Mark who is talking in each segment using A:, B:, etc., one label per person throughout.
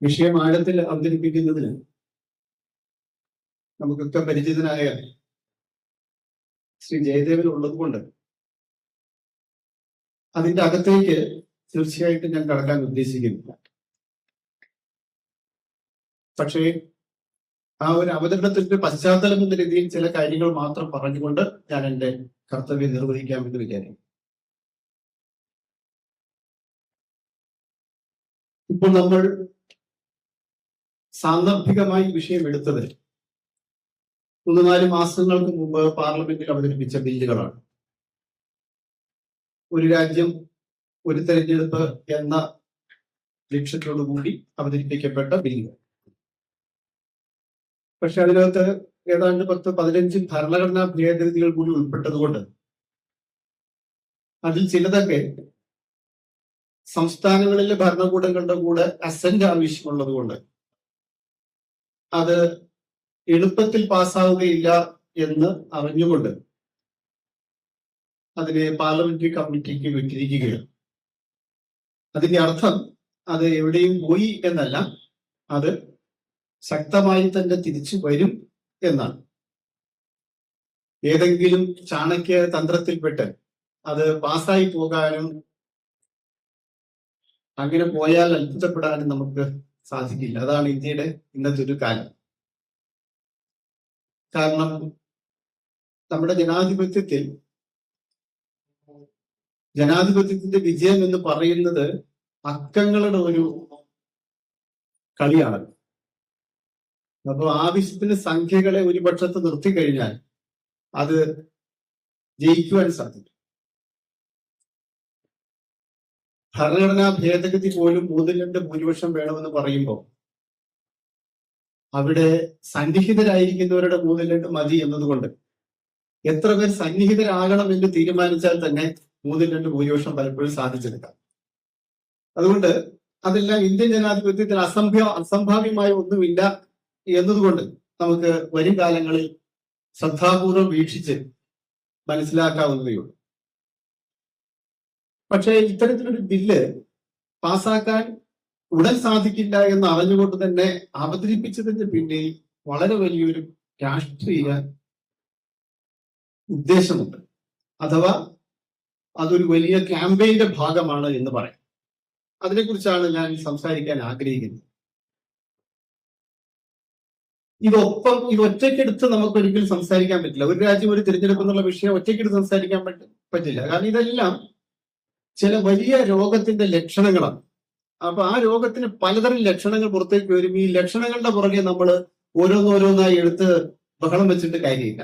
A: വിഷയം ആഴത്തിൽ അവതരിപ്പിക്കുന്നതിന് നമുക്കൊക്കെ പരിചിതനായ ശ്രീ ജയദേവൻ ഉള്ളതുകൊണ്ട് അതിന്റെ അകത്തേക്ക് തീർച്ചയായിട്ടും ഞാൻ കടക്കാൻ ഉദ്ദേശിക്കുന്നില്ല. പക്ഷേ ആ ഒരു അവതരണത്തിന്റെ പശ്ചാത്തലം എന്ന രീതിയിൽ ചില കാര്യങ്ങൾ മാത്രം പറഞ്ഞുകൊണ്ട് ഞാൻ എൻ്റെ കർത്തവ്യം നിർവഹിക്കാമെന്ന് വിചാരിക്കും. ഇപ്പോൾ നമ്മൾ സാന്ദർഭികമായി വിഷയം എടുത്തത് 3-4 മാസങ്ങൾക്ക് മുമ്പ് പാർലമെന്റിൽ അവതരിപ്പിച്ച ബില്ലുകളാണ്. ഒരു രാജ്യം ഒരു തെരഞ്ഞെടുപ്പ് എന്ന ലക്ഷ്യത്തോടുകൂടി അവതരിപ്പിക്കപ്പെട്ട ബില്ലുകൾ. പക്ഷെ അതിനകത്ത് ഏതാണ്ട് 10-15 ഭരണഘടനാ ഭേദഗതികൾ കൂടി ഉൾപ്പെട്ടതുകൊണ്ട് അതിൽ ചിലതൊക്കെ സംസ്ഥാനങ്ങളിലെ ഭരണകൂടങ്ങളുടെ കൂടെ അസന്റ് ആവശ്യമുള്ളത് കൊണ്ട് അത് എളുപ്പത്തിൽ പാസ്സാവുകയില്ല എന്ന് അറിഞ്ഞുകൊണ്ട് അതിനെ പാർലമെന്ററി കമ്മിറ്റിക്ക് വിട്ടിരിക്കുകയാണ്. അതിന്റെ അർത്ഥം അത് എവിടെയും പോയി എന്നല്ല, അത് ശക്തമായി തന്നെ തിരിച്ചു വരും എന്നാണ്. ഏതെങ്കിലും ചാണക്യ തന്ത്രത്തിൽപ്പെട്ട് അത് പാസ്സായി പോകാനും അങ്ങനെ പോയാൽ അത്ഭുതപ്പെടാനും നമുക്ക് സാധിക്കില്ല. അതാണ് ഇന്ത്യയുടെ ഇന്നത്തെ ഒരു കാലം. കാരണം നമ്മുടെ ജനാധിപത്യത്തിന്റെ വിജയം എന്ന് പറയുന്നത് അക്കങ്ങളുടെ ഒരു കളിയാണ്. അപ്പോൾ ആവശ്യത്തിന് സംഖ്യകളെ ഒരു പക്ഷത്ത് നിർത്തിക്കഴിഞ്ഞാൽ അത് ജയിക്കുവാൻ സാധിക്കും. ഭരണഘടനാ ഭേദഗതി പോലും 3/2 ഭൂരിപക്ഷം വേണമെന്ന് പറയുമ്പോൾ അവിടെ സന്നിഹിതരായിരിക്കുന്നവരുടെ 3/2 മതി എന്നതുകൊണ്ട് എത്ര പേർ സന്നിഹിതരാകണം എന്ന് തീരുമാനിച്ചാൽ തന്നെ 3/2 ഭൂരിപക്ഷം പലപ്പോഴും സാധിച്ചെടുക്കാം. അതുകൊണ്ട് അതെല്ലാം ഇന്ത്യൻ ജനാധിപത്യത്തിൽ അസംഭാവ്യമായ ഒന്നുമില്ല എന്നതുകൊണ്ട് നമുക്ക് വരും കാലങ്ങളിൽ ശ്രദ്ധാപൂർവം വീക്ഷിച്ച് മനസ്സിലാക്കാവുന്നതേ ഉള്ളൂ. പക്ഷേ ഇത്തരത്തിലൊരു ബില്ല് പാസ്സാക്കാൻ ഉടൻ സാധിക്കില്ല എന്ന് അറിഞ്ഞുകൊണ്ട് തന്നെ അവതരിപ്പിച്ചതിന്റെ പിന്നിൽ വളരെ വലിയൊരു രാഷ്ട്രീയ ഉദ്ദേശമുണ്ട്. അഥവാ അതൊരു വലിയ ക്യാമ്പയിന്റെ ഭാഗമാണ് എന്ന് പറയാം. അതിനെക്കുറിച്ചാണ് ഞാൻ സംസാരിക്കാൻ ആഗ്രഹിക്കുന്നത്. ഇത് ഒറ്റയ്ക്കെടുത്ത് നമുക്കൊരിക്കലും സംസാരിക്കാൻ പറ്റില്ല. ഒരു രാജ്യം ഒരു തിരഞ്ഞെടുപ്പ് എന്നുള്ള വിഷയം ഒറ്റയ്ക്കെടുത്ത് സംസാരിക്കാൻ പറ്റില്ല. കാരണം ഇതെല്ലാം ചില വലിയ രോഗത്തിന്റെ ലക്ഷണങ്ങളാണ്. അപ്പൊ ആ രോഗത്തിന് പലതരം ലക്ഷണങ്ങൾ പുറത്തേക്ക് വരും. ഈ ലക്ഷണങ്ങളുടെ പുറകെ നമ്മൾ ഓരോന്നോരോന്നായി എടുത്ത് ബഹളം വെച്ചിട്ട് കാര്യമില്ല.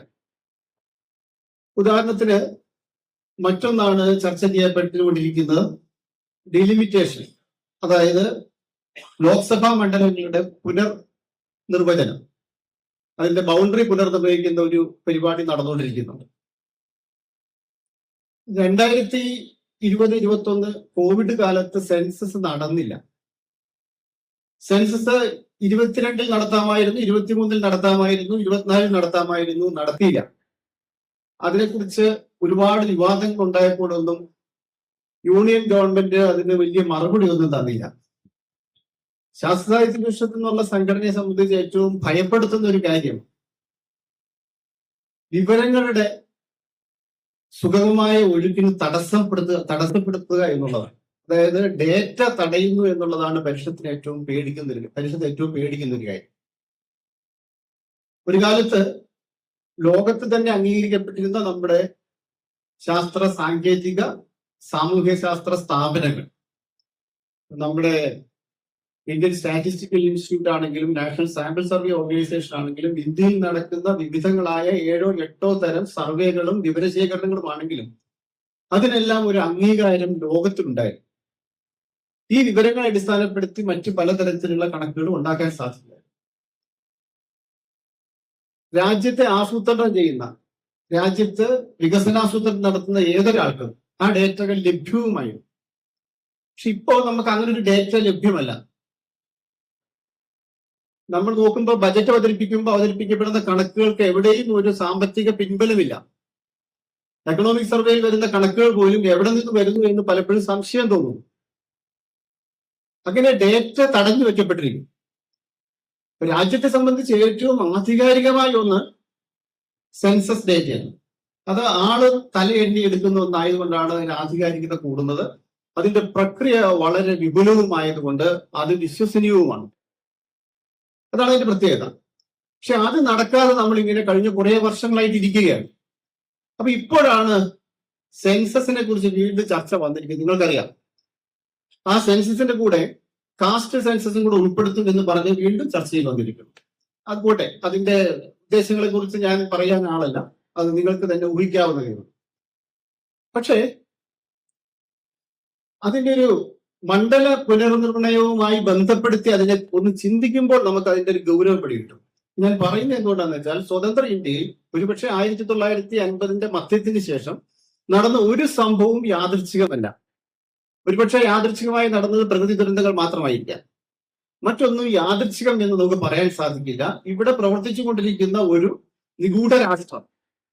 A: ഉദാഹരണത്തിന് മറ്റൊന്നാണ് ചർച്ച ചെയ്യപ്പെട്ടുകൊണ്ടിരിക്കുന്നത് ഡിലിമിറ്റേഷൻ, അതായത് ലോക്സഭാ മണ്ഡലങ്ങളുടെ പുനർനിർവചനം, അതിന്റെ ബൗണ്ടറി പുനർനിർവഹിക്കുന്ന ഒരു പരിപാടി നടന്നുകൊണ്ടിരിക്കുന്നുണ്ട്. 2020-21 കോവിഡ് കാലത്ത് സെൻസസ് നടന്നില്ല. സെൻസസ് 22 നടത്താമായിരുന്നു, 23 നടത്താമായിരുന്നു, 24 നടത്താമായിരുന്നു, നടത്തിയില്ല. അതിനെക്കുറിച്ച് ഒരുപാട് വിവാദങ്ങൾ ഉണ്ടായപ്പോഴൊന്നും യൂണിയൻ ഗവൺമെന്റ് അതിന് വലിയ മറുപടി ഒന്നും തന്നില്ല. ശാസ്ത്ര സാഹിത്യ പരിഷത്ത് എന്നുള്ള സംഘടനയെ സംബന്ധിച്ച് ഏറ്റവും ഭയപ്പെടുത്തുന്ന ഒരു കാര്യം വിവരങ്ങളുടെ സുഗമമായ ഒഴുക്കിന് തടസ്സപ്പെടുത്തുക എന്നുള്ളതാണ്. അതായത് ഡേറ്റ തടയുന്നു എന്നുള്ളതാണ് പരിഷത്ത് ഏറ്റവും പേടിക്കുന്ന ഒരു കാര്യം. ഒരു കാലത്ത് ലോകത്ത് തന്നെ അംഗീകരിക്കപ്പെട്ടിരുന്ന നമ്മുടെ ശാസ്ത്ര സാങ്കേതിക സാമൂഹ്യ ശാസ്ത്ര സ്ഥാപനങ്ങൾ, നമ്മുടെ ഇന്ത്യൻ സ്റ്റാറ്റിസ്റ്റിക്കൽ ഇൻസ്റ്റിറ്റ്യൂട്ട് ആണെങ്കിലും നാഷണൽ സാമ്പിൾ സർവേ ഓർഗനൈസേഷൻ ആണെങ്കിലും ഇന്ത്യയിൽ നടക്കുന്ന വിവിധങ്ങളായ 7-8 തരം സർവേകളും വിവരശേഖരണങ്ങളും ആണെങ്കിലും അതിനെല്ലാം ഒരു അംഗീകാരം ലോകത്തിലുണ്ടായിരുന്നു. ഈ വിവരങ്ങളെ അടിസ്ഥാനപ്പെടുത്തി മറ്റു പലതരത്തിലുള്ള കണക്കുകളും ഉണ്ടാക്കാൻ സാധിക്കില്ല. രാജ്യത്തെ ആസൂത്രണം ചെയ്യുന്ന, രാജ്യത്ത് വികസനാസൂത്രണം നടത്തുന്ന ഏതൊരാൾക്കും ആ ഡേറ്റകൾ ലഭ്യവുമായിരുന്നു. പക്ഷെ ഇപ്പോൾ നമുക്ക് അങ്ങനെ ഒരു ഡേറ്റ ലഭ്യമല്ല. നമ്മൾ നോക്കുമ്പോൾ ബജറ്റ് അവതരിപ്പിക്കപ്പെടുന്ന കണക്കുകൾക്ക് എവിടെയും ഒരു സാമ്പത്തിക പിൻബലമില്ല. എക്കണോമിക് സർവേയിൽ വരുന്ന കണക്കുകൾ പോലും എവിടെ നിന്ന് വരുന്നു എന്ന് പലപ്പോഴും സംശയം തോന്നുന്നു. അങ്ങനെ ഡേറ്റ തടഞ്ഞു വെക്കപ്പെട്ടിരിക്കും. രാജ്യത്തെ സംബന്ധിച്ച് ഏറ്റവും ആധികാരികമായ ഒന്ന് സെൻസസ് ഡേറ്റയാണ്. അത് ആള് തലയെണ്ണി എടുക്കുന്ന ഒന്നായതുകൊണ്ടാണ് അതിന് ആധികാരികത കൂടുന്നത്. അതിന്റെ പ്രക്രിയ വളരെ വിപുലവുമായതുകൊണ്ട് അത് വിശ്വസനീയവുമാണ്. അതാണ് അതിന്റെ പ്രത്യേകത. പക്ഷെ അത് നടക്കാതെ നമ്മൾ ഇങ്ങനെ കഴിഞ്ഞ കുറെ വർഷങ്ങളായിട്ട് ഇരിക്കുകയാണ്. അപ്പൊ ഇപ്പോഴാണ് സെൻസസിനെ കുറിച്ച് വീണ്ടും ചർച്ച വന്നിരിക്കുന്നത്. നിങ്ങൾക്കറിയാം, ആ സെൻസസിന്റെ കൂടെ കാസ്റ്റ് സെൻസസും കൂടെ ഉൾപ്പെടുത്തും എന്ന് പറഞ്ഞ് വീണ്ടും ചർച്ചയിൽ വന്നിരിക്കുന്നു. അതുപോട്ടെ, അതിന്റെ ഉദ്ദേശങ്ങളെ കുറിച്ച് ഞാൻ പറയാൻ ആളല്ല, അത് നിങ്ങൾക്ക് തന്നെ ഊഹിക്കാവുന്നതാണ്. പക്ഷേ അതിന്റെ ഒരു മണ്ഡല പുനർനിർണയവുമായി ബന്ധപ്പെടുത്തി അതിനെ ഒന്ന് ചിന്തിക്കുമ്പോൾ നമുക്ക് അതിന്റെ ഒരു ഗൗരവം പിടികിട്ടും. ഞാൻ പറയുന്നത് എന്തുകൊണ്ടാണെന്ന് വെച്ചാൽ, സ്വതന്ത്ര ഇന്ത്യയിൽ ഒരുപക്ഷെ 1950 മധ്യത്തിന് ശേഷം നടന്ന ഒരു സംഭവവും യാദൃച്ഛികമല്ല. ഒരുപക്ഷെ യാദൃച്ഛികമായി നടന്നത് പ്രകൃതി ദുരന്തങ്ങൾ മാത്രമായിരിക്കാം. മറ്റൊന്നും യാദൃച്ഛികം എന്ന് നമുക്ക് പറയാൻ സാധിക്കില്ല. ഇവിടെ പ്രവർത്തിച്ചുകൊണ്ടിരിക്കുന്ന ഒരു നിഗൂഢ രാഷ്ട്രം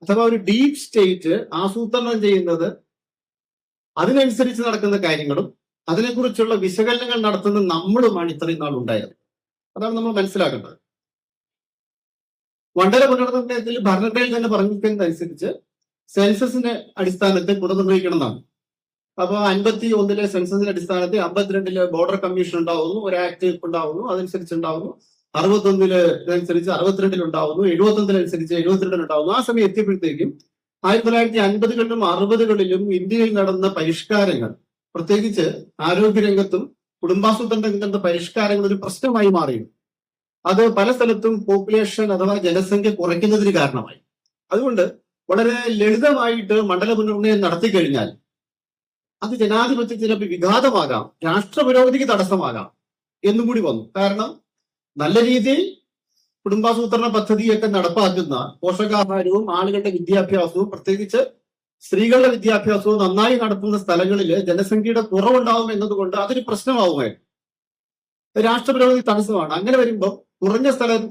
A: അഥവാ ഒരു ഡീപ് സ്റ്റേറ്റ് ആസൂത്രണം ചെയ്യുന്നത്, അതിനനുസരിച്ച് നടക്കുന്ന കാര്യങ്ങളും അതിനെക്കുറിച്ചുള്ള വിശകലനങ്ങൾ നടത്തുന്ന നമ്മളുമാണ് ഇത്രയും നാൾ ഉണ്ടായത്. അതാണ് നമ്മൾ മനസ്സിലാക്കേണ്ടത്. മണ്ഡല പുനർനിർണയത്തിൽ ഭരണഘടനയിൽ തന്നെ പറഞ്ഞിരിക്കുന്നതനുസരിച്ച് സെൻസസിന്റെ അടിസ്ഥാനത്തിൽ പുനർനിർണയിക്കണം എന്നാണ്. അപ്പൊ 51 സെൻസസിന്റെ അടിസ്ഥാനത്തിൽ 52 ബോർഡർ കമ്മീഷൻ ഉണ്ടാവുന്നു, ഒരു ആക്ട് ഉണ്ടാവുന്നു, അതനുസരിച്ച് ഉണ്ടാവുന്നു. 61 62 ഉണ്ടാവുന്നു, 71 72 ഉണ്ടാവുന്നു. ആ സമയം എത്തിയപ്പോഴത്തേക്കും 1950കളിലും 60കളിലും ഇന്ത്യയിൽ നടന്ന പരിഷ്കാരങ്ങൾ, പ്രത്യേകിച്ച് ആരോഗ്യരംഗത്തും കുടുംബാസൂത്രണ രംഗത്തെ പരിഷ്കാരങ്ങൾ ഒരു പ്രശ്നമായി മാറി. അത് പല സ്ഥലത്തും പോപ്പുലേഷൻ അഥവാ ജനസംഖ്യ കുറയ്ക്കുന്നതിന് കാരണമായി. അതുകൊണ്ട് വളരെ ലളിതമായിട്ട് മണ്ഡല പുനർനിർണയം നടത്തി കഴിഞ്ഞാൽ അത് ജനാധിപത്യത്തിന് വിഘാതമാകാം, രാഷ്ട്ര പുരോഗതിക്ക് തടസ്സമാകാം എന്നും കൂടി വന്നു. കാരണം നല്ല രീതിയിൽ കുടുംബാസൂത്രണ പദ്ധതിയൊക്കെ നടപ്പാക്കുന്ന, പോഷകാഹാരവും ആളുകളുടെ വിദ്യാഭ്യാസവും പ്രത്യേകിച്ച് സ്ത്രീകളുടെ വിദ്യാഭ്യാസവും നന്നായി നടത്തുന്ന സ്ഥലങ്ങളിൽ ജനസംഖ്യയുടെ കുറവുണ്ടാവും എന്നതുകൊണ്ട് അതൊരു പ്രശ്നമാവുമായിരുന്നു. രാഷ്ട്ര പുരോഗതി തടസ്സമാണ്. അങ്ങനെ വരുമ്പോൾ കുറഞ്ഞ സ്ഥലം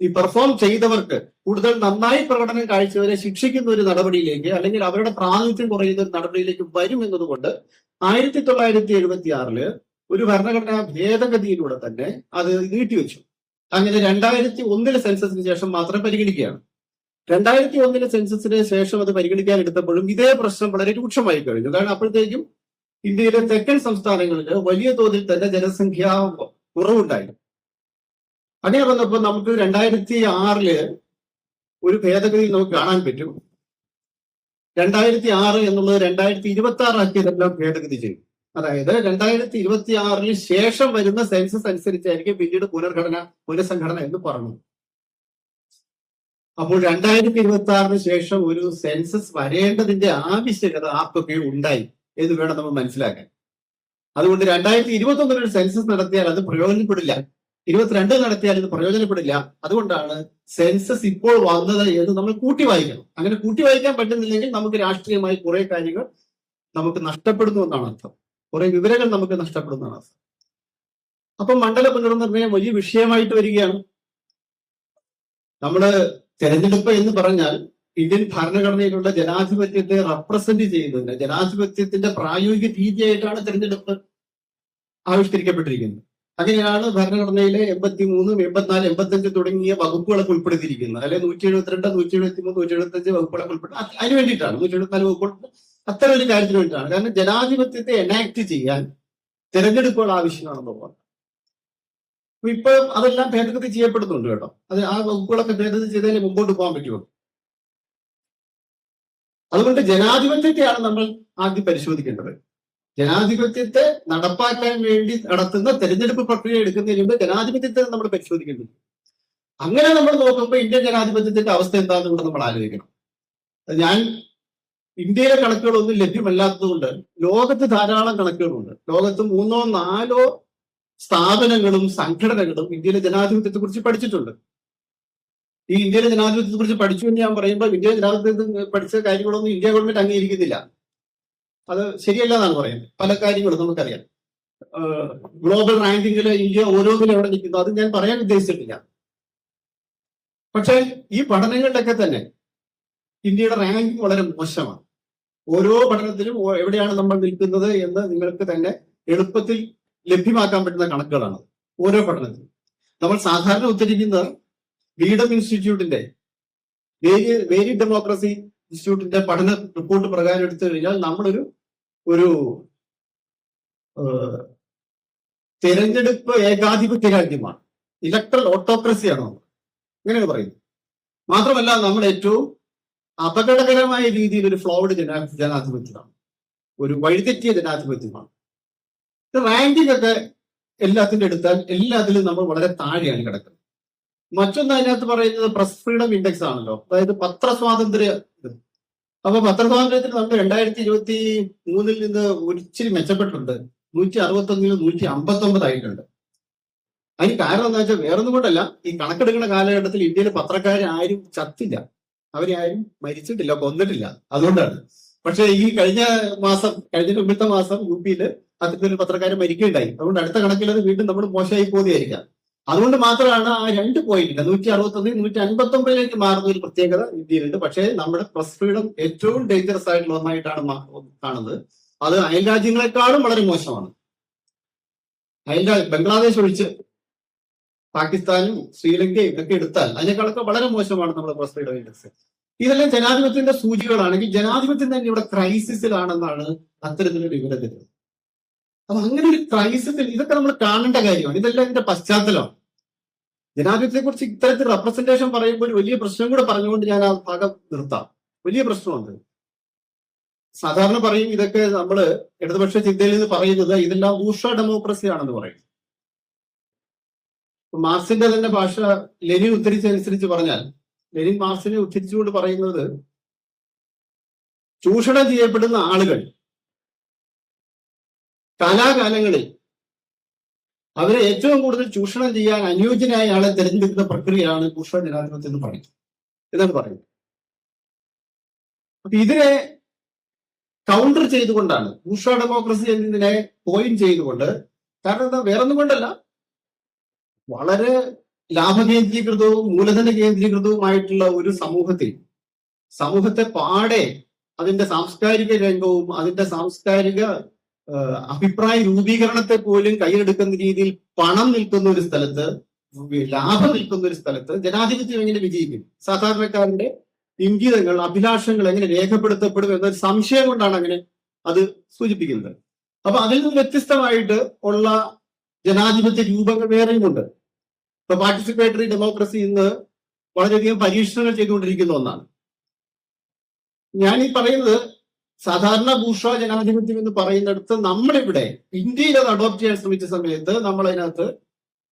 A: ഈ പെർഫോം ചെയ്തവർക്ക് കൂടുതൽ നന്നായി പ്രകടനം കാഴ്ചവരെ ശിക്ഷിക്കുന്ന ഒരു നടപടിയിലേക്ക്, അല്ലെങ്കിൽ അവരുടെ പ്രാതിനിധ്യം കുറയുന്ന ഒരു നടപടിയിലേക്ക് വരും എന്നതുകൊണ്ട് 1976 ഒരു ഭരണഘടനാ ഭേദഗതിയിലൂടെ തന്നെ അത് നീട്ടിവെച്ചു. അങ്ങനെ 2001 സെൻസസിന് ശേഷം മാത്രം പരിഗണിക്കുകയാണ്. 2001 സെൻസസിന് ശേഷം അത് പരിഗണിക്കാൻ എടുത്തപ്പോഴും ഇതേ പ്രശ്നം വളരെ രൂക്ഷമായി കഴിഞ്ഞു. കാരണം അപ്പോഴത്തേക്കും ഇന്ത്യയിലെ തെക്കൻ സംസ്ഥാനങ്ങളിൽ വലിയ തോതിൽ തന്നെ ജനസംഖ്യ കുറവുണ്ടായി. അങ്ങനെ വന്നപ്പോൾ നമുക്ക് 2006 ഒരു ഭേദഗതി നമുക്ക് കാണാൻ പറ്റും. 2006 എന്നുള്ളത് 2026 ആക്കിയതെല്ലാം ഭേദഗതി ചെയ്യും. അതായത് 2026 ശേഷം വരുന്ന സെൻസസ് അനുസരിച്ചായിരിക്കും പിന്നീട് പുനഃസംഘടന എന്ന് പറഞ്ഞു. അപ്പോൾ 2026 ശേഷം ഒരു സെൻസസ് വരേണ്ടതിന്റെ ആവശ്യകത ആർക്കൊക്കെ ഉണ്ടായി എന്ന് വേണം നമ്മൾ മനസ്സിലാക്കാൻ. അതുകൊണ്ട് 2021 ഒരു സെൻസസ് നടത്തിയാൽ അത് പ്രയോജനപ്പെടില്ല, 22 നടത്തിയാൽ ഇത് പ്രയോജനപ്പെടില്ല. അതുകൊണ്ടാണ് സെൻസസ് ഇപ്പോൾ വന്നത് എന്ന് നമ്മൾ കൂട്ടി വായിക്കണം. അങ്ങനെ കൂട്ടി വായിക്കാൻ പറ്റുന്നില്ലെങ്കിൽ നമുക്ക് രാഷ്ട്രീയമായി കുറെ കാര്യങ്ങൾ നമുക്ക് നഷ്ടപ്പെടുന്നു എന്നാണ് അർത്ഥം, കുറെ വിവരങ്ങൾ നമുക്ക് നഷ്ടപ്പെടുന്നതാണ് അർത്ഥം. അപ്പൊ മണ്ഡല പുനർനിർണയം വലിയ വിഷയമായിട്ട് വരികയാണ്. നമ്മള് തെരഞ്ഞെടുപ്പ് എന്ന് പറഞ്ഞാൽ ഇന്ത്യൻ ഭരണഘടനയിലുള്ള ജനാധിപത്യത്തെ റെപ്രസെന്റ് ചെയ്യുന്നതിന്, ജനാധിപത്യത്തിന്റെ പ്രായോഗിക രീതിയായിട്ടാണ് തെരഞ്ഞെടുപ്പ് ആവിഷ്കരിക്കപ്പെട്ടിരിക്കുന്നത്. അങ്ങനെയാണ് ഭരണഘടനയിലെ 83, 84, 85 തുടങ്ങിയ വകുപ്പുകളൊക്കെ ഉൾപ്പെടുത്തിയിരിക്കുന്നത്. അല്ലെ 172, 173, 175 വകുപ്പുകളൊക്കെ ഉൾപ്പെടുത്തി അതിന് വേണ്ടിയിട്ടാണ്. 174 വകുപ്പുകൾ അത്തരം ഒരു കാര്യത്തിന് വേണ്ടിയിട്ടാണ്. കാരണം ജനാധിപത്യത്തെ എനാക്ട് ചെയ്യാൻ തെരഞ്ഞെടുപ്പുകൾ ആവശ്യമാണെന്നുള്ളത്. ഇപ്പൊ അതെല്ലാം ഭേദഗതി ചെയ്യപ്പെടുന്നുണ്ട് കേട്ടോ. അത് ആ വകുപ്പുകളൊക്കെ ഭേദഗതി ചെയ്തതിന് മുമ്പോട്ട് പോകാൻ പറ്റുമോ? അതുകൊണ്ട് ജനാധിപത്യത്തെയാണ് നമ്മൾ ആദ്യം പരിശോധിക്കേണ്ടത്. ജനാധിപത്യത്തെ നടപ്പാക്കാൻ വേണ്ടി നടത്തുന്ന തെരഞ്ഞെടുപ്പ് പ്രക്രിയ എടുക്കുന്നതിന് മുമ്പ് ജനാധിപത്യത്തെ നമ്മൾ പരിശോധിക്കേണ്ടത്. അങ്ങനെ നമ്മൾ നോക്കുമ്പോൾ ഇന്ത്യൻ ജനാധിപത്യത്തിന്റെ അവസ്ഥ എന്താണെന്ന് കൂടെ നമ്മൾ ആലോചിക്കണം. ഞാൻ ഇന്ത്യയിലെ കണക്കുകളൊന്നും ലഭ്യമല്ലാത്തതുകൊണ്ട് ലോകത്ത് ധാരാളം കണക്കുകളുണ്ട്. ലോകത്ത് 3ഓ 4ഓ സ്ഥാപനങ്ങളും സംഘടനകളും ഇന്ത്യയിലെ ജനാധിപത്യത്തെ കുറിച്ച് പഠിച്ചിട്ടുണ്ട്. ഈ ഇന്ത്യയിലെ ജനാധിപത്യത്തെ കുറിച്ച് പഠിച്ചു എന്ന് ഞാൻ പറയുമ്പോൾ ഇന്ത്യയിലെ ജനാധിപത്യത്തെ പഠിച്ച കാര്യങ്ങളൊന്നും ഇന്ത്യ ഗവൺമെന്റ് അംഗീകരിക്കുന്നില്ല. അത് ശരിയല്ല എന്നാണ് പറയുന്നത്. പല കാര്യങ്ങളും നമുക്കറിയാം. ഗ്ലോബൽ റാങ്കിങ്ങിൽ ഇന്ത്യ ഓരോന്നിലും എവിടെ നിൽക്കുന്നു അത് ഞാൻ പറയാൻ ഉദ്ദേശിച്ചിട്ടില്ല. പക്ഷേ ഈ പഠനങ്ങളിലൊക്കെ തന്നെ ഇന്ത്യയുടെ റാങ്കിങ് വളരെ മോശമാണ്. ഓരോ പഠനത്തിലും എവിടെയാണ് നമ്മൾ നിൽക്കുന്നത് എന്ന് നിങ്ങൾക്ക് തന്നെ എളുപ്പത്തിൽ ലഭ്യമാക്കാൻ പറ്റുന്ന കണക്കുകളാണ് ഓരോ പഠനത്തിലും. നമ്മൾ സാധാരണ ഉദ്ധരിക്കുന്ന ഫ്രീഡം ഇൻസ്റ്റിറ്റ്യൂട്ടിന്റെ വേരി ഡെമോക്രസി ഇൻസ്റ്റിറ്റ്യൂട്ടിന്റെ പഠന റിപ്പോർട്ട് പ്രകാരം എടുത്തു കഴിഞ്ഞാൽ നമ്മളൊരു ഒരു തെരഞ്ഞെടുപ്പ് ഏകാധിപത്യ രാജ്യമാണ്, ഇലക്ട്രൽ ഓട്ടോക്രസിയാണ് നമ്മൾ ഇങ്ങനെയാണ് പറയുന്നത്. മാത്രമല്ല നമ്മൾ ഏറ്റവും അപകടകരമായ രീതിയിൽ ഒരു ഫ്ലോഡ് ജനാധിപത്യമാണ്, ഒരു വഴിതെറ്റിയ ജനാധിപത്യമാണ്. റാങ്കിംഗ് ഒക്കെ എല്ലാത്തിന്റെ എടുത്താൽ എല്ലാത്തിലും നമ്മൾ വളരെ താഴെയാണ് കിടക്കുന്നത്. മറ്റൊന്ന് അതിനകത്ത് പറയുന്നത് പ്രസ് ഫ്രീഡം ഇൻഡെക്സ് ആണല്ലോ, അതായത് പത്രസ്വാതന്ത്ര്യ. അപ്പൊ പത്രസ്വാതന്ത്ര്യത്തിൽ നമ്മൾ 2023 നിന്ന് ഒരിച്ചിരി മെച്ചപ്പെട്ടിട്ടുണ്ട്. 161 159 ആയിട്ടുണ്ട്. അതിന് കാരണം എന്താ വെച്ചാൽ വേറൊന്നും കൊണ്ടല്ല, ഈ കണക്കെടുക്കുന്ന കാലഘട്ടത്തിൽ ഇന്ത്യയിലെ പത്രക്കാരെ ആരും ചത്തില്ല, അവരെ ആരും മരിച്ചിട്ടില്ല, കൊന്നിട്ടില്ല, അതുകൊണ്ടാണ്. പക്ഷെ ഈ കഴിഞ്ഞ മുമ്പത്തെ മാസം UP-യിൽ അത്തരത്തിൽ പത്രക്കാരെ മരിക്കുകയുണ്ടായി. അതുകൊണ്ട് അടുത്ത കണക്കിൽ അത് വീണ്ടും നമ്മൾ മോശമായി പോകുകയായിരിക്കാം. അതുകൊണ്ട് മാത്രമാണ് ആ 2 പോയിന്റ് 161 159 മാറുന്ന ഒരു പ്രത്യേകത ഇന്ത്യയിലുണ്ട്. പക്ഷേ നമ്മുടെ പ്രസ് ഫ്രീഡം ഏറ്റവും ഡേഞ്ചറസ് ആയിട്ടുള്ള ഒന്നായിട്ടാണ് കാണുന്നത്. അത് അയൽ രാജ്യങ്ങളെക്കാളും വളരെ മോശമാണ്. ബംഗ്ലാദേശ് ഒഴിച്ച് പാകിസ്ഥാനും ശ്രീലങ്കയും ഒക്കെ എടുത്താൽ അതിനേക്കാളൊക്കെ വളരെ മോശമാണ് നമ്മുടെ പ്രസ് ഫ്രീഡം ഇൻഡെക്സ്. ഇതെല്ലാം ജനാധിപത്യത്തിന്റെ സൂചികളാണെങ്കിൽ ജനാധിപത്യം തന്നെ ഇവിടെ ക്രൈസിസിലാണെന്നാണ് അത്തരത്തിലൊരു വിവരം തരുന്നത്. അപ്പൊ അങ്ങനെ ഒരു ക്രൈസിസിൽ ഇതൊക്കെ നമ്മൾ കാണേണ്ട കാര്യമാണ്. ഇതെല്ലാം ഇതിന്റെ പശ്ചാത്തലമാണ്. ജനാധിപത്യത്തെ കുറിച്ച് ഇത്തരത്തിൽ റെപ്രസെന്റേഷൻ പറയുമ്പോൾ വലിയ പ്രശ്നം കൂടെ പറഞ്ഞുകൊണ്ട് ഞാൻ ആ ഭാഗം നിർത്താം. വലിയ പ്രശ്നമുണ്ട്. സാധാരണ പറയും ഇതൊക്കെ നമ്മൾ ഇടതുപക്ഷ ചിന്തയിൽ നിന്ന് പറയുന്നത് ഇതെല്ലാം ബൂർഷ്വാ ഡെമോക്രസി ആണെന്ന് പറയും. മാർക്സിന്റെ തന്നെ ഭാഷ ലെനിൻ ഉദ്ധരിച്ചനുസരിച്ച് പറഞ്ഞാൽ, ലെനിൻ മാർക്സിനെ ഉദ്ധരിച്ചുകൊണ്ട് പറയുന്നത് ചൂഷണം ചെയ്യപ്പെടുന്ന ആളുകൾ കാലാകാലങ്ങളിൽ അവരെ ഏറ്റവും കൂടുതൽ ചൂഷണം ചെയ്യാൻ അനുയോജ്യനായ ആളെ തിരഞ്ഞെടുക്കുന്ന പ്രക്രിയയാണ് ബൂർഷ്വാ ജനാധിപത്യം എന്ന് പറയും എന്നാണ് പറയുന്നത്. അപ്പൊ ഇതിനെ കൗണ്ടർ ചെയ്തുകൊണ്ടാണ് ബൂർഷ്വാ ഡെമോക്രസി എന്നതിനെ പോയിന്റ് ചെയ്തുകൊണ്ട്, കാരണം എന്താ വേറൊന്നും കൊണ്ടല്ല, വളരെ ലാഭകേന്ദ്രീകൃതവും മൂലധന കേന്ദ്രീകൃതവുമായിട്ടുള്ള ഒരു സമൂഹത്തെ പാടെ അതിന്റെ സാംസ്കാരിക രംഗവും അതിന്റെ സാംസ്കാരിക അഭിപ്രായ രൂപീകരണത്തെ പോലും കയ്യിലെടുക്കുന്ന രീതിയിൽ പണം നിൽക്കുന്ന ഒരു സ്ഥലത്ത്, ലാഭം നിൽക്കുന്ന ഒരു സ്ഥലത്ത് ജനാധിപത്യം എങ്ങനെ വിജയിക്കും? സാധാരണക്കാരന്റെ ഇംഗിതങ്ങൾ, അഭിലാഷങ്ങൾ എങ്ങനെ രേഖപ്പെടുത്തപ്പെടും എന്നൊരു സംശയം കൊണ്ടാണ് അങ്ങനെ അത് സൂചിപ്പിക്കുന്നത്. അപ്പൊ അതിൽ നിന്ന് വ്യത്യസ്തമായിട്ട് ഉള്ള ജനാധിപത്യ രൂപങ്ങൾ വേറെയുമുണ്ട്. ഇപ്പൊ പാർട്ടിസിപ്പേറ്ററി ഡെമോക്രസി ഇന്ന് വളരെയധികം പരീക്ഷണങ്ങൾ ചെയ്തുകൊണ്ടിരിക്കുന്ന ഒന്നാണ്. ഞാൻ ഈ പറയുന്നത് സാധാരണ ബൂർഷ്വാ ജനാധിപത്യം എന്ന് പറയുന്നിടത്ത് നമ്മളിവിടെ ഇന്ത്യയിൽ അത് അഡോപ്റ്റ് ചെയ്യാൻ ശ്രമിച്ച സമയത്ത്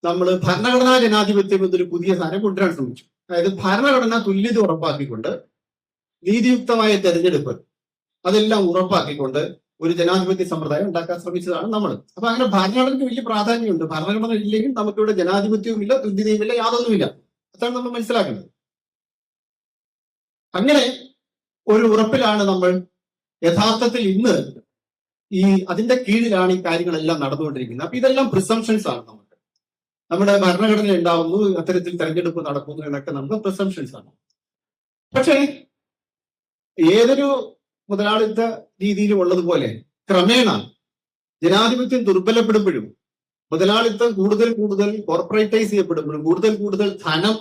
A: നമ്മൾ ഭരണഘടനാ ജനാധിപത്യം എന്നൊരു പുതിയ സാധനം കൊണ്ടുവരാൻ ശ്രമിച്ചു. അതായത് ഭരണഘടന തുല്യത ഉറപ്പാക്കിക്കൊണ്ട്, നീതിയുക്തമായ തെരഞ്ഞെടുപ്പ് അതെല്ലാം ഉറപ്പാക്കിക്കൊണ്ട് ഒരു ജനാധിപത്യ സമ്പ്രദായം ഉണ്ടാക്കാൻ ശ്രമിച്ചതാണ് നമ്മൾ. അപ്പൊ അങ്ങനെ ഭരണഘടനയ്ക്ക് വലിയ പ്രാധാന്യമുണ്ട്. ഭരണഘടന ഇല്ലെങ്കിൽ നമുക്കിവിടെ ജനാധിപത്യവും ഇല്ല, തുല്യതയുമില്ല, യാതൊന്നുമില്ല. അതാണ് നമ്മൾ മനസ്സിലാക്കുന്നത്. അങ്ങനെ ഒരു ഉറപ്പിലാണ് നമ്മൾ യഥാർത്ഥത്തിൽ ഇന്ന് അതിന്റെ കീഴിലാണ് ഈ കാര്യങ്ങളെല്ലാം നടന്നുകൊണ്ടിരിക്കുന്നത്. അപ്പൊ ഇതെല്ലാം പ്രിസംഷൻസ് ആണ്. നമ്മുടെ ഭരണഘടന ഉണ്ടാവുന്നു, അത്തരത്തിൽ തെരഞ്ഞെടുപ്പ് നടക്കുന്നു എന്നൊക്കെ നമുക്ക് പ്രിസംഷൻസ് ആണ്. പക്ഷേ ഏതൊരു മുതലാളിത്ത രീതിയിലും ഉള്ളതുപോലെ ക്രമേണ ജനാധിപത്യം ദുർബലപ്പെടുമ്പോഴും മുതലാളിത്തം കൂടുതൽ കൂടുതൽ കോർപ്പറേറ്റൈസ് ചെയ്യപ്പെടുമ്പോഴും കൂടുതൽ ധനം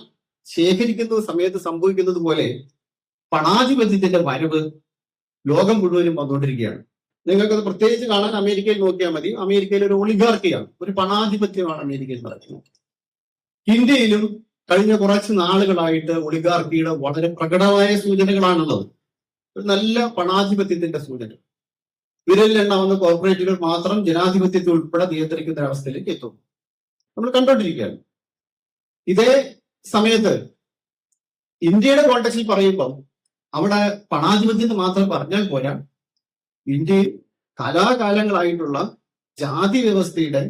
A: ശേഖരിക്കുന്ന സമയത്ത് സംഭവിക്കുന്നത് പോലെ പണാധിപത്യത്തിന്റെ വരവ് ലോകം മുഴുവനും വന്നുകൊണ്ടിരിക്കുകയാണ്. നിങ്ങൾക്കത് പ്രത്യേകിച്ച് കാണാൻ അമേരിക്കയിൽ നോക്കിയാൽ മതി. അമേരിക്കയിൽ ഒരു ഒളിഗാർക്കിയാണ്, ഒരു പണാധിപത്യമാണ് അമേരിക്കയിൽ നടക്കുന്നത്. ഇന്ത്യയിലും കഴിഞ്ഞ കുറച്ച് നാളുകളായിട്ട് ഒളിഗാർക്കിയുടെ വളരെ പ്രകടമായ സൂചനകളാണുള്ളത്. ഒരു നല്ല പണാധിപത്യത്തിന്റെ സൂചന. വിരലിലെണ്ണാവുന്ന കോർപ്പറേറ്റുകൾ മാത്രം ജനാധിപത്യത്തെ ഉൾപ്പെടെ നിയന്ത്രിക്കുന്ന ഒരവസ്ഥയിലേക്ക് എത്തുന്നു. നമ്മൾ കണ്ടോണ്ടിരിക്കുകയാണ്. ഇതേ സമയത്ത് ഇന്ത്യയുടെ കോണ്ടക്സ്റ്റിൽ പറയുമ്പം അവിടെ പണാധിപത്യം മാത്രം പറഞ്ഞാൽ പോരാ, ഇന്ത്യയിൽ കാലാകാലങ്ങളായിട്ടുള്ള ജാതി വ്യവസ്ഥയുടെ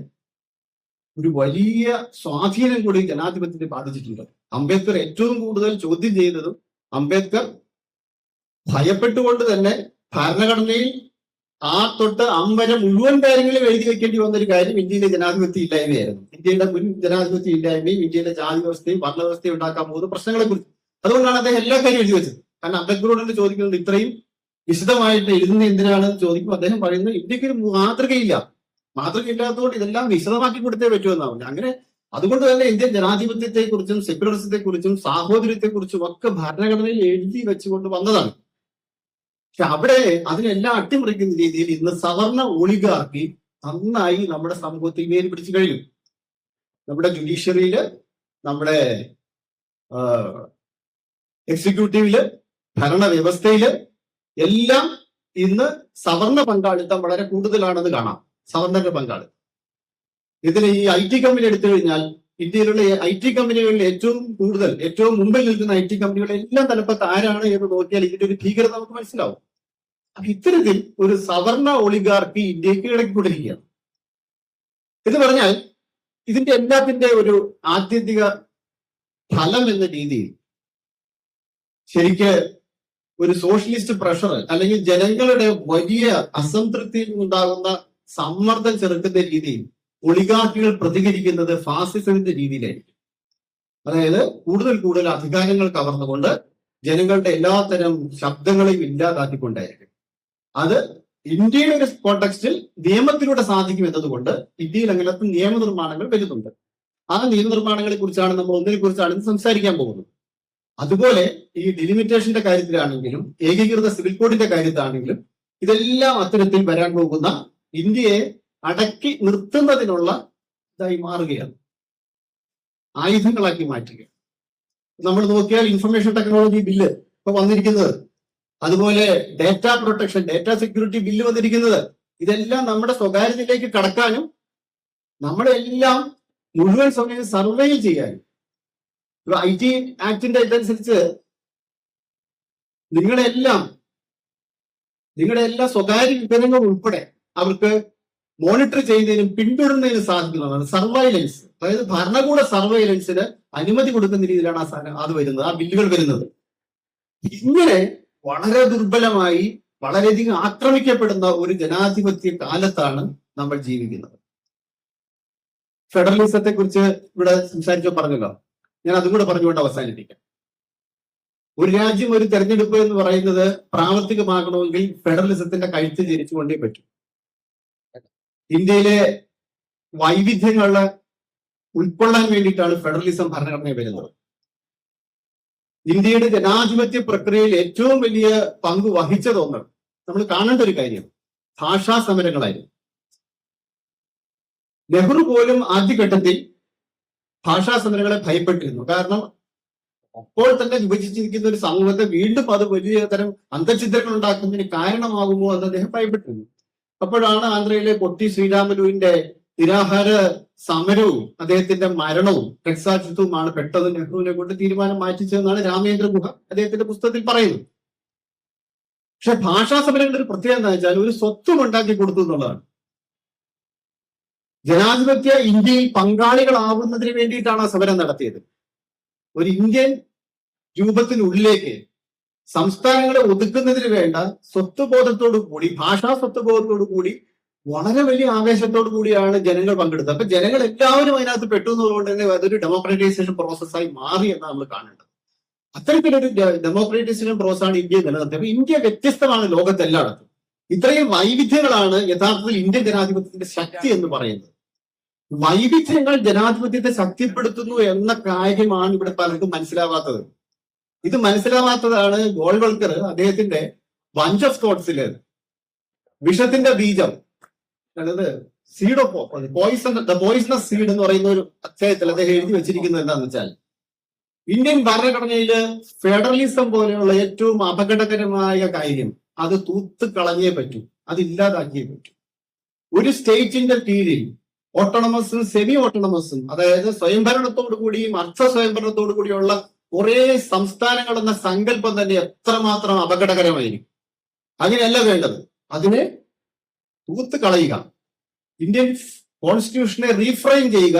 A: ഒരു വലിയ സ്വാധീനം കൂടി ജനാധിപത്യത്തെ ബാധിച്ചിട്ടുണ്ട്. അംബേദ്കർ ഏറ്റവും കൂടുതൽ ചോദ്യം ചെയ്തതും, അംബേദ്കർ ഭയപ്പെട്ടുകൊണ്ട് തന്നെ ഭരണഘടനയിൽ തൊട്ട് വരെ മുഴുവൻ കാര്യങ്ങളും എഴുതി വെക്കേണ്ടി വന്നൊരു കാര്യം ഇന്ത്യയിലെ ജനാധിപത്യം ഇല്ലായ്മയായിരുന്നു. ഇന്ത്യയുടെ മുൻ ജനാധിപത്യം ഇല്ലായ്മയും ഇന്ത്യയിലെ ജാതി വ്യവസ്ഥയും ഭരണവ്യവസ്ഥയും ഉണ്ടാക്കാൻ പോകുന്ന പ്രശ്നങ്ങളെ കുറിച്ച്. അതുകൊണ്ടാണ് അദ്ദേഹം എല്ലാ കാര്യം എഴുതി വെച്ചത്. കാരണം അംബേദ്കറോട് ചോദിക്കുന്നത് ഇത്രയും വിശദമായിട്ട് എഴുതുന്ന എന്തിനാണെന്ന് ചോദിക്കുമ്പോൾ അദ്ദേഹം പറയുന്നത് ഇന്ത്യക്ക് ഒരു മാതൃകയില്ല, മാതൃകയില്ലാത്തതുകൊണ്ട് ഇതെല്ലാം വിശദമാക്കി കൊടുത്തേ പറ്റുമെന്നാവില്ല. അങ്ങനെ അതുകൊണ്ട് തന്നെ ഇന്ത്യൻ ജനാധിപത്യത്തെക്കുറിച്ചും സെക്യുലറിസത്തെക്കുറിച്ചും സാഹോദര്യത്തെക്കുറിച്ചും ഒക്കെ ഭരണഘടനയിൽ എഴുതി വെച്ചുകൊണ്ട് വന്നതാണ്. പക്ഷെ അവിടെ അതിനെല്ലാം അട്ടിമറിക്കുന്ന രീതിയിൽ ഇന്ന് സവർണ ഒളിഗാർക്കി നന്നായി നമ്മുടെ സമൂഹത്തിൽ വേര് പിടിച്ചു കഴിഞ്ഞു. നമ്മുടെ ജുഡീഷ്യറിയില്, നമ്മുടെ എക്സിക്യൂട്ടീവില്, ഭരണവ്യവസ്ഥയില് എല്ലാം ഇന്ന് സവർണ പങ്കാളിത്തം വളരെ കൂടുതലാണെന്ന് കാണാം. സവർണന്റെ പങ്കാളിത്തം ഇതിൽ ഈ IT കമ്പനി എടുത്തു കഴിഞ്ഞാൽ ഇന്ത്യയിലുള്ള IT കമ്പനികളിൽ ഏറ്റവും മുമ്പിൽ നിൽക്കുന്ന IT കമ്പനികളെല്ലാം തലപ്പത്ത് ആരാണ് എന്ന് നോക്കിയാൽ ഇതിന്റെ ഒരു ഭീകരത നമുക്ക് മനസ്സിലാവും. അപ്പൊ ഇത്തരത്തിൽ ഒരു സവർണ ഒളിഗാർക്കി ഇന്ത്യക്ക് ഇടയ്ക്കൊണ്ടിരിക്കുകയാണ്. എന്ന് പറഞ്ഞാൽ ഇതിന്റെ എല്ലാത്തിന്റെ ഒരു ആത്യന്തിക ഫലം എന്ന രീതിയിൽ ശരിക്ക് ഒരു സോഷ്യലിസ്റ്റ് പ്രഷർ അല്ലെങ്കിൽ ജനങ്ങളുടെ വലിയ അസംതൃപ്തിയിൽ നിന്നുണ്ടാകുന്ന സമ്മർദ്ദം ചെറുക്കുന്ന രീതിയിൽ ഒളിഗാർക്കികൾ പ്രതികരിക്കുന്നത് ഫാസിസത്തിന്റെ രീതിയിലായിരിക്കും. അതായത് കൂടുതൽ അധികാരങ്ങൾ കവർന്നുകൊണ്ട് ജനങ്ങളുടെ എല്ലാത്തരം ശബ്ദങ്ങളെയും ഇല്ലാതാക്കിക്കൊണ്ടായിരിക്കും. അത് ഇന്ത്യയുടെ ഒരു കോണ്ടെക്സ്റ്റിൽ നിയമത്തിലൂടെ സാധിക്കും എന്നതുകൊണ്ട് ഇന്ത്യയിൽ അങ്ങനത്തെ നിയമനിർമ്മാണങ്ങൾ വരുന്നുണ്ട്. ആ നിയമനിർമ്മാണങ്ങളെ കുറിച്ചാണ് നമ്മൾ ഒന്നിനെ കുറിച്ചാണ് സംസാരിക്കാൻ പോകുന്നത്. അതുപോലെ ഈ ഡിലിമിറ്റേഷന്റെ കാര്യത്തിലാണെങ്കിലും ഏകീകൃത സിവിൽ കോഡിന്റെ കാര്യത്തിലാണെങ്കിലും ഇതെല്ലാം അത്തരത്തിൽ വരാൻ പോകുന്ന ഇന്ത്യയെ അടക്കി നിർത്തുന്നതിനുള്ള ഇതായി മാറുകയാണ്, ആയുധങ്ങളാക്കി മാറ്റുക. നമ്മൾ നോക്കിയാൽ ഇൻഫർമേഷൻ ടെക്നോളജി ബില്ല് ഇപ്പൊ വന്നിരിക്കുന്നത്, അതുപോലെ data protection, data security bill വന്നിരിക്കുന്നത്, ഇതെല്ലാം നമ്മുടെ സ്വകാര്യതയിലേക്ക് കടക്കാനും നമ്മളെല്ലാം മുഴുവൻ സമയം സർവൈവ് ചെയ്യാനും. ഇപ്പൊ IT ആക്ടിന്റെ ഇതനുസരിച്ച് നിങ്ങളുടെ എല്ലാ സ്വകാര്യ വിവരങ്ങൾ ഉൾപ്പെടെ അവർക്ക് മോണിറ്റർ ചെയ്യുന്നതിനും പിന്തുടരുന്നതിനും സാധിക്കുന്നതാണ് സർവൈലൻസ്. അതായത് ഭരണകൂട സർവൈലൻസിന് അനുമതി കൊടുക്കുന്ന രീതിയിലാണ് അത് വരുന്നത്, ആ ബില്ലുകൾ വരുന്നത്. ഇങ്ങനെ വളരെ ദുർബലമായി വളരെയധികം ആക്രമിക്കപ്പെടുന്ന ഒരു ജനാധിപത്യ കാലത്താണ് നമ്മൾ ജീവിക്കുന്നത്. ഫെഡറലിസത്തെ കുറിച്ച് ഇവിടെ സംസാരിച്ചോ പറഞ്ഞല്ലോ, ഞാൻ അതും കൂടെ പറഞ്ഞുകൊണ്ട് അവസാനിപ്പിക്കാം. ഒരു രാജ്യം, ഒരു തെരഞ്ഞെടുപ്പ് എന്ന് പറയുന്നത് പ്രാവർത്തികമാകണമെങ്കിൽ ഫെഡറലിസത്തിന്റെ കഴുത്ത് തിരിച്ചുകൊണ്ടേ പറ്റും. ഇന്ത്യയിലെ വൈവിധ്യങ്ങളെ ഉൾക്കൊള്ളാൻ വേണ്ടിയിട്ടാണ് ഫെഡറലിസം ഭരണഘടനയിൽ വരുന്നത്. ഇന്ത്യയുടെ ജനാധിപത്യ പ്രക്രിയയിൽ ഏറ്റവും വലിയ പങ്ക് വഹിച്ചതൊന്ന് നമ്മൾ കാണേണ്ട ഒരു കാര്യം ഭാഷാ സമരങ്ങളായിരുന്നു. നെഹ്റു പോലും ആദ്യഘട്ടത്തിൽ ഭാഷാ സമരങ്ങളെ ഭയപ്പെട്ടിരുന്നു. കാരണം അപ്പോൾ തന്നെ വിഭജിച്ചിരിക്കുന്ന ഒരു സമൂഹത്തെ വീണ്ടും അത് വലിയ തരം അന്തഛിദ്രങ്ങൾ ഉണ്ടാക്കുന്നതിന് കാരണമാകുമോ എന്ന് അദ്ദേഹം ഭയപ്പെട്ടിരുന്നു. അപ്പോഴാണ് ആന്ധ്രയിലെ പൊട്ടി ശ്രീരാമലുവിന്റെ നിരാഹാര സമരവും അദ്ദേഹത്തിന്റെ മരണവും രക്തസാക്ഷിത്വവുമാണ് പെട്ടെന്ന് നെഹ്റുവിനെ കൊണ്ട് തീരുമാനം മാറ്റിച്ചതെന്നാണ് രാമേന്ദ്ര ഗുഹ അദ്ദേഹത്തിന്റെ പുസ്തകത്തിൽ പറയുന്നത്. പക്ഷെ ഭാഷാ സമരങ്ങളുടെ ഒരു പ്രത്യേകത എന്താ വെച്ചാൽ ഒരു സ്വത്വം ഉണ്ടാക്കി കൊടുത്തു എന്നുള്ളതാണ്. ജനാധിപത്യ ഇന്ത്യയിൽ പങ്കാളികളാവുന്നതിന് വേണ്ടിയിട്ടാണ് ആ സമരം നടത്തിയത്. ഒരു ഇന്ത്യൻ രൂപത്തിനുള്ളിലേക്ക് സംസ്ഥാനങ്ങളെ ഒതുക്കുന്നതിന് വേണ്ട സ്വത്വബോധത്തോടു കൂടി, ഭാഷാ സ്വത്വബോധത്തോടു കൂടി വളരെ വലിയ ആവേശത്തോടു കൂടിയാണ് ജനങ്ങൾ പങ്കെടുത്തത്. അപ്പൊ ജനങ്ങൾ എല്ലാവരും അതിനകത്ത് പെട്ടു എന്നതുകൊണ്ട് തന്നെ അതൊരു ഡെമോക്രാറ്റൈസേഷൻ പ്രോസസ്സായി മാറി എന്നാണ് നമ്മൾ കാണേണ്ടത്. അത്തരത്തിലൊരു ഡെമോക്രാറ്റൈസേഷൻ പ്രോസസ്സാണ് ഇന്ത്യ നിലനിർത്തിയത്. അപ്പൊ ഇന്ത്യ വ്യത്യസ്തമാണ് ലോകത്തെല്ലായിടത്തും. ഇത്രയും വൈവിധ്യങ്ങളാണ് യഥാർത്ഥത്തിൽ ഇന്ത്യൻ ജനാധിപത്യത്തിന്റെ ശക്തി എന്ന് പറയുന്നത്. വൈവിധ്യങ്ങൾ ജനാധിപത്യത്തെ ശക്തിപ്പെടുത്തുന്നു എന്ന കാര്യമാണ് ഇവിടെ പലർക്കും മനസ്സിലാവാത്തത്. ഇത് മനസ്സിലാവാത്തതാണ് ഗോൾവൾക്കർ അദ്ദേഹത്തിന്റെ ബഞ്ച് ഓഫ് തോട്ട്സില് വിഷത്തിന്റെ ബീജം, അതായത് സീഡ് ഓഫ് പോയിസണസ് സീഡ് എന്ന് പറയുന്ന ഒരു അധ്യായത്തിൽ അദ്ദേഹം എഴുതി വെച്ചിരിക്കുന്നത് എന്താണെന്ന് വെച്ചാൽ ഇന്ത്യൻ ഭരണഘടനയില് ഫെഡറലിസം പോലെയുള്ള ഏറ്റവും അപകടകരമായ കാര്യം അത് തൂത്ത് കളഞ്ഞേ പറ്റൂ, അത് ഇല്ലാതാക്കിയേ പറ്റൂ. ഒരു സ്റ്റേറ്റിന്റെ കീഴിൽ ഓട്ടോണമസും സെമി ഓട്ടോണമസും, അതായത് സ്വയംഭരണത്തോടു കൂടിയും അർദ്ധ സ്വയംഭരണത്തോടു കൂടിയുള്ള കുറെ സംസ്ഥാനങ്ങൾ എന്ന സങ്കല്പം തന്നെ എത്രമാത്രം അപകടകരമായിരിക്കും. അങ്ങനെയല്ല വേണ്ടത്, അതിനെ തൂത്ത് കളയുക, ഇന്ത്യൻ കോൺസ്റ്റിറ്റ്യൂഷനെ റീഫ്രെയിം ചെയ്യുക,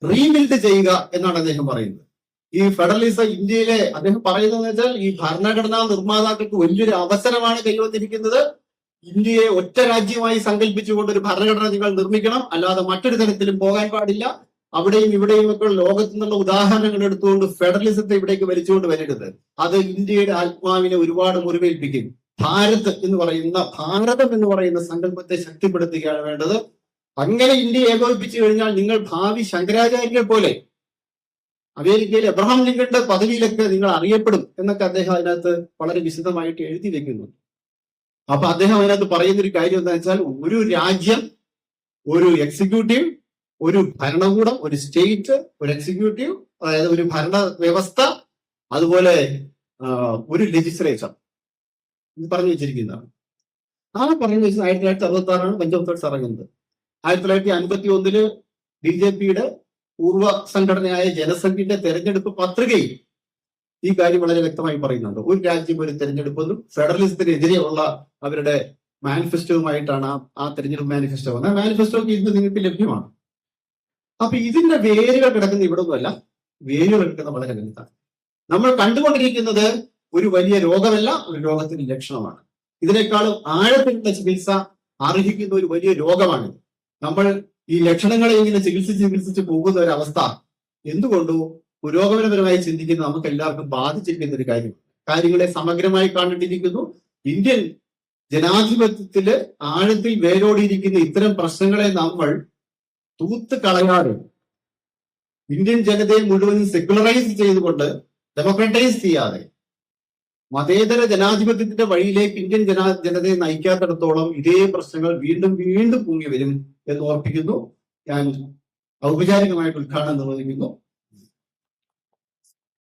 A: റീബിൽഡ് ചെയ്യുക എന്നാണ് അദ്ദേഹം പറയുന്നത്. ഈ ഫെഡറലിസം ഇന്ത്യയിലെ അദ്ദേഹം പറയുന്നത് വെച്ചാൽ ഈ ഭരണഘടനാ നിർമ്മാതാക്കൾക്ക് വലിയൊരു അവസരമാണ് കൈവന്നിരിക്കുന്നത്. ഇന്ത്യയെ ഒറ്റ രാജ്യമായി സങ്കല്പിച്ചുകൊണ്ട് ഒരു ഭരണഘടന നിങ്ങൾ നിർമ്മിക്കണം, അല്ലാതെ മറ്റൊരു തരത്തിലും പോകാൻ പാടില്ല. അവിടെയും ഇവിടെയും ഒക്കെ ലോകത്തു നിന്നുള്ള ഉദാഹരണങ്ങൾ എടുത്തുകൊണ്ട് ഫെഡറലിസത്തെ ഇവിടേക്ക് വലിച്ചുകൊണ്ട് വരരുത്. അത് ഇന്ത്യയുടെ ആത്മാവിനെ ഒരുപാട് മുറിവേൽപ്പിക്കും. ഭാരതം എന്ന് പറയുന്ന സങ്കല്പത്തെ ശക്തിപ്പെടുത്തുകയാണ് വേണ്ടത്. അങ്ങനെ ഇന്ത്യ ഏകോപിപ്പിച്ചു കഴിഞ്ഞാൽ നിങ്ങൾ ഭാവി ശങ്കരാചാര്യരെ പോലെ അമേരിക്കയിൽ എബ്രഹാം ലിങ്കന്റെ പദവിയിലൊക്കെ നിങ്ങൾ അറിയപ്പെടും എന്നൊക്കെ അദ്ദേഹം അതിനകത്ത് വളരെ വിശദമായിട്ട് എഴുതി വെക്കുന്നു. അപ്പൊ അദ്ദേഹം അതിനകത്ത് പറയുന്ന ഒരു കാര്യം എന്താ വെച്ചാൽ, ഒരു രാജ്യം, ഒരു എക്സിക്യൂട്ടീവ്, ഒരു ഭരണകൂടം, ഒരു സ്റ്റേറ്റ്, ഒരു എക്സിക്യൂട്ടീവ്, അതായത് ഒരു ഭരണ വ്യവസ്ഥ, അതുപോലെ ഒരു ലെജിസ്ലേച്ചർ, ഇത് പറഞ്ഞു വെച്ചിരിക്കുന്നതാണ്. ആ പറഞ്ഞു വെച്ചത് 1966 പഞ്ചവത്സര ഇറങ്ങുന്നത്. 1951 BJPയുടെ പൂർവ്വ സംഘടനയായ ജനസംഘിന്റെ തെരഞ്ഞെടുപ്പ് പത്രികയിൽ ഈ കാര്യം വളരെ വ്യക്തമായി പറയുന്നുണ്ട്. ഒരു രാജ്യം ഒരു തെരഞ്ഞെടുപ്പെന്നും ഫെഡറലിസത്തിനെതിരെയുള്ള അവരുടെ മാനിഫെസ്റ്റോവുമായിട്ടാണ് ആ തെരഞ്ഞെടുപ്പ് മാനിഫെസ്റ്റോ വന്നത്. മാനിഫെസ്റ്റോ ഇന്ന് നിങ്ങൾക്ക് ലഭ്യമാണ്. അപ്പൊ ഇതിന്റെ വേരുകൾ കിടക്കുന്ന ഇവിടെ ഒന്നുമല്ല, വേരുകൾ കിടക്കുന്ന വളരെ വലുതാണ്. നമ്മൾ കണ്ടുകൊണ്ടിരിക്കുന്നത് ഒരു വലിയ രോഗമല്ല, ഒരു രോഗത്തിന്റെ ലക്ഷണമാണ്. ഇതിനേക്കാളും ആഴത്തിലുള്ള ചികിത്സ അർഹിക്കുന്ന ഒരു വലിയ രോഗമാണ്. നമ്മൾ ഈ ലക്ഷണങ്ങളെ ഇങ്ങനെ ചികിത്സിച്ച് പോകുന്ന ഒരു അവസ്ഥ എന്തുകൊണ്ടോ പുരോഗമനപരമായി ചിന്തിക്കുന്ന നമുക്ക് എല്ലാവർക്കും ബാധിച്ചിരിക്കുന്ന ഒരു കാര്യം. കാര്യങ്ങളെ സമഗ്രമായി കണ്ടിരിക്കുന്നു. ഇന്ത്യൻ ജനാധിപത്യത്തില് ആഴത്തിൽ വേരോടിയിരിക്കുന്ന ഇത്തരം പ്രശ്നങ്ങളെ നമ്മൾ തൂത്ത് കളയാതെ ഇന്ത്യൻ ജനതയെ മുഴുവൻ സെക്യുലറൈസ് ചെയ്തുകൊണ്ട് ഡെമോക്രറ്റൈസ് ചെയ്യാതെ മതേതര ജനാധിപത്യത്തിന്റെ വഴിയിലേക്ക് ഇന്ത്യൻ ജനതയെ നയിക്കാത്തിടത്തോളം ഇതേ പ്രശ്നങ്ങൾ വീണ്ടും വീണ്ടും പൊങ്ങി വരും എന്ന് ഓർപ്പിക്കുന്നു. ഞാൻ ഔപചാരികമായിട്ട് ഉദ്ഘാടനം നിർവഹിക്കുന്നു.